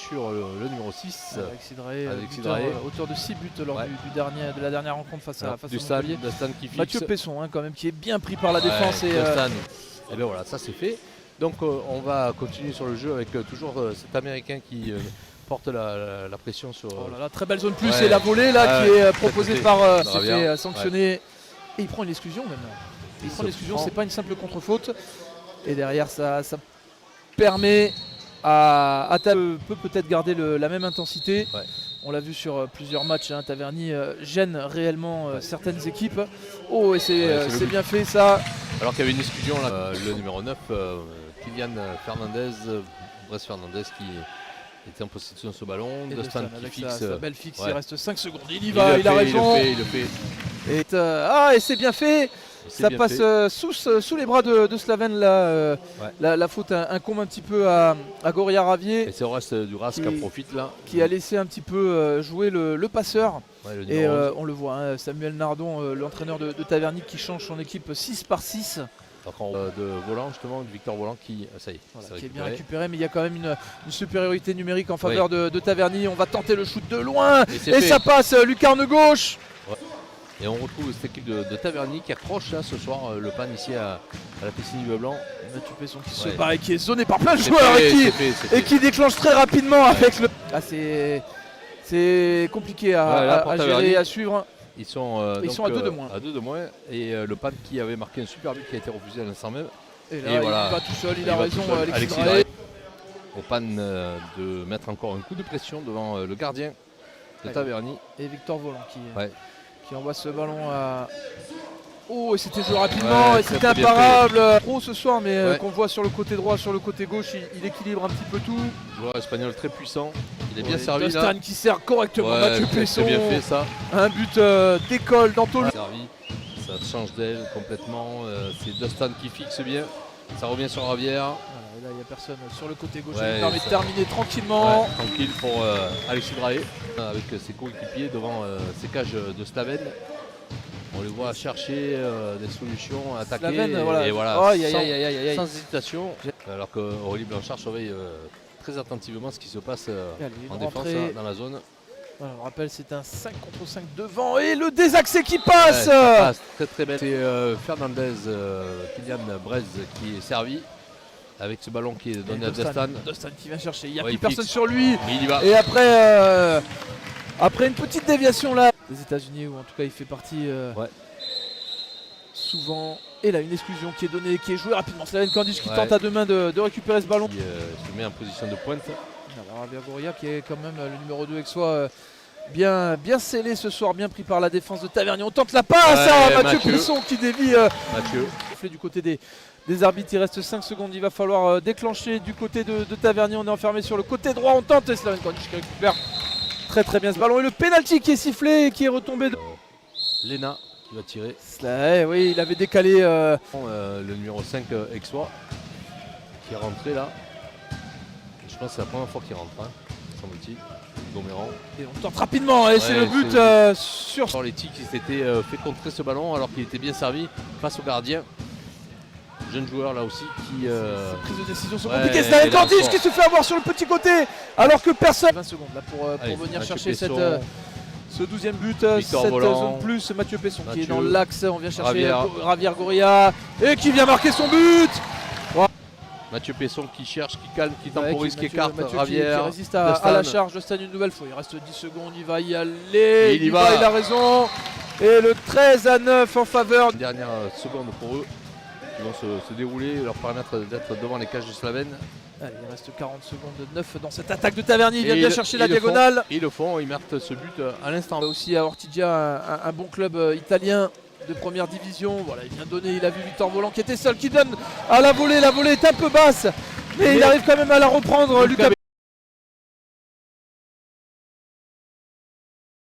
sur le numéro 6. Alexis Drahe, auteur de 6 buts lors de la dernière rencontre face à Montpellier. Dustin qui fixe. Mathieu Pesson quand même qui est bien pris par la défense. Et bien voilà, ça c'est fait. Donc on va continuer sur le jeu avec toujours cet Américain qui porte la pression sur... Oh là là, très belle zone plus et la volée là qui est proposée par... s'est fait sanctionner. Et il prend une exclusion même. Il prend l'exclusion, c'est pas une simple contre-faute. Et derrière ça permet à peut-être garder la même intensité. On l'a vu sur plusieurs matchs, Taverny gêne réellement certaines équipes. Oh, et c'est bien fait ça. Alors qu'il y avait une exclusion là, le numéro 9, Kylian Fernandez, Bress Fernandez qui était en possession de ce ballon. Dustin qui fixe sa belle fixe, il reste 5 secondes, il a raison. Il le fait. Et c'est bien fait. Ça passe sous les bras de Slaven là, la faute incombe un petit peu à Goria Ravier. Et c'est au reste du RAS qui en profite là. Qui a laissé un petit peu jouer le passeur. Et on le voit, Samuel Nardon, l'entraîneur de Taverny qui change son équipe 6 par 6. De Volant justement, de Victor Volant qui, ça y est, qui est bien récupéré, mais il y a quand même une supériorité numérique en faveur de Taverny. On va tenter le shoot de loin et ça passe, lucarne gauche. Et on retrouve cette équipe de Taverny qui accroche là ce soir le pan ici à la piscine du Blanc. Mathieu Pesson qui se bat et qui est zoné par plein de joueurs et qui déclenche très rapidement avec le... c'est compliqué à gérer et à suivre. Ils sont à 2 de moins. À 2 de moins. Et le pan qui avait marqué un super but qui a été refusé à l'instant même. Et là, il va tout seul, il a raison, Alexis Drahe. Au pan de mettre encore un coup de pression devant le gardien de Taverny. Et Victor Volant qui envoie ce ballon à... Oh, et c'était joué rapidement et c'était imparable. Pro ce soir, mais qu'on voit sur le côté droit, sur le côté gauche, il équilibre un petit peu tout. Joueur espagnol très puissant, il est bien servi Dustin là. Qui sert correctement Mathieu Pesson. C'est bien fait ça. Un but d'école dans tout le... Ça change d'aile complètement, c'est Dustin qui fixe bien. Ça revient sur Ravière. Et là, il n'y a personne sur le côté gauche. Il permet de terminer tranquillement. Tranquille pour Alexis Drahe avec ses coéquipiers devant ses cages de Slaven. On les voit chercher des solutions, attaquer. Slaven, et voilà, sans hésitation. Alors qu'Aurélie Blanchard surveille très attentivement ce qui se passe en défense dans la zone. Voilà, on rappelle, c'est un 5 contre 5 devant et le désaxé qui passe. Ça passe très très belle. C'est Fernandez, Kylian Brez qui est servi avec ce ballon qui est donné à Dustin. Dustin qui vient chercher, il n'y a plus personne sur lui. Mais il y va. Et après une petite déviation là des États-Unis, où en tout cas il fait partie souvent. Et là, une exclusion qui est donnée, qui est jouée rapidement. Slaven Candice qui tente à deux mains de récupérer ce ballon. Il se met en position de pointe. Ravière Goria qui est quand même le numéro 2 aixois, bien scellé ce soir, bien pris par la défense de Taverny. On tente la passe à Mathieu Pesson qui dévie. Du côté des arbitres, il reste 5 secondes. Il va falloir déclencher du côté de Taverny. On est enfermé sur le côté droit. On tente et Slaven Candice qui récupère très bien ce ballon. Et le penalty qui est sifflé et qui est retombé. Lena qui va tirer. Oui, il avait décalé. Le numéro 5 aixois qui est rentré là. Je pense que c'est la première fois qu'il rentre, semble-t-il. Goméran. Et on tente rapidement, et c'est le but sur Leti qui s'était fait contrer ce ballon alors qu'il était bien servi face au gardien. Jeune joueur là aussi qui... Ces prises de décision sont compliquées. Slaven Candice qui se fait avoir sur le petit côté alors que personne... 20 secondes là pour venir chercher ce 12e but, cette zone plus. Mathieu Pesson qui est dans l'axe. On vient chercher Ravière Goria et qui vient marquer son but. Mathieu Pesson qui cherche, qui calme, qui temporise, qui écarte Ravière. Qui résiste à la charge. Dustin une nouvelle fois. Il reste 10 secondes, il va y aller. Il a raison. Et le 13-9 en faveur. Une dernière seconde pour eux qui vont se dérouler, leur permettre d'être devant les cages de Slaven. Allez, il reste 40 secondes de 9 dans cette attaque de Taverny. Il vient bien chercher la diagonale. Ils le font, ils marquent ce but à l'instant. Aussi à Ortigia, un bon club italien de première division. Voilà, il vient donner, il a vu Victor Volant qui était seul, qui donne à la volée est un peu basse, mais il arrive quand même à la reprendre. Lucas